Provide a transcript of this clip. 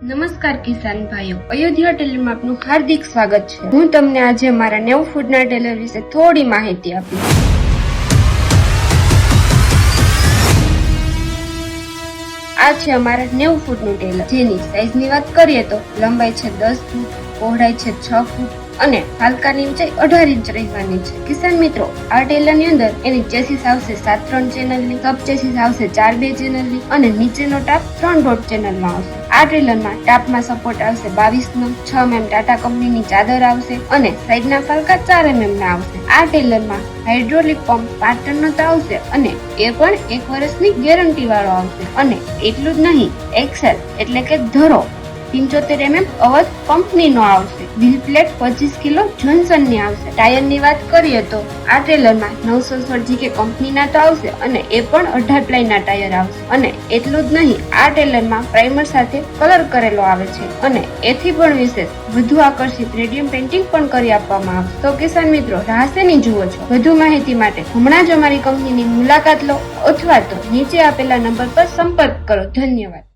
નમસ્કાર કિસાન ભાઈઓ, અયોધ્યા ટેલરમાં આપનું હાર્દિક સ્વાગત છે। હું તમને આજે મારા 90 ફૂટના ટેલર વિશે થોડી માહિતી આપીશ। આ છે અમારા 90 ફૂટનું ટેલર, જેની સાઈઝની વાત કરીએ તો લંબાઈ છે 10 ફૂટ, પહોળાઈ છે 6 ફૂટ અને હાલકાની ઊંચાઈ 18 ઇંચ રહેવાની છે। કિસાન મિત્રો, આ ટેલરની અંદર એની ચેસીસ આવશે 7-3 ચેનલની, સબ ચેસીસ આવશે 4-2 ચેનલની અને નીચેનો ટાપ 3.5 ચેનલમાં આવશે। આ ટ્રેલરમાં ટાપમાં સપોર્ટ આવશે 22 નો, 6 mm ટાટા કંપનીની ચાદર આવશે અને સાઈડના ફાલકા 4 mm ના આવશે। આ ટેલરમાં હાઇડ્રોલિક પંપ 5 ટનનો તો આવશે અને એ પણ 1 વર્ષની ગેરંટી વાળો આવશે। અને એટલું જ નહીં, એક્સેલ એટલે કે ધરો 75 mm અવધ કંપનીનો આવશે। વ્હીલ પ્લેટ 25 કિલો જોન્સનની આવશે। ટાયરની વાત કરીએ તો આ ટ્રેલરમાં 916 GK કંપનીના તો આવશે અને એ પણ 18 પ્લાયના ટાયર આવશે। અને એટલું જ નહીં, આ ટ્રેલરમાં પ્રાઇમર સાથે કલર કરેલો આવે છે અને એથી પણ વિશેષ વધુ આકર્ષિત રેડિયમ પેઇન્ટિંગ પણ કરી આપવામાં આવશે। તો કિસાન મિત્રો, રાહ શેની જુઓ છો? વધુ માહિતી માટે હમણાં જ અમારી કંપનીની મુલાકાત લો અથવા તો નીચે આપેલા નંબર પર સંપર્ક કરો। ધન્યવાદ।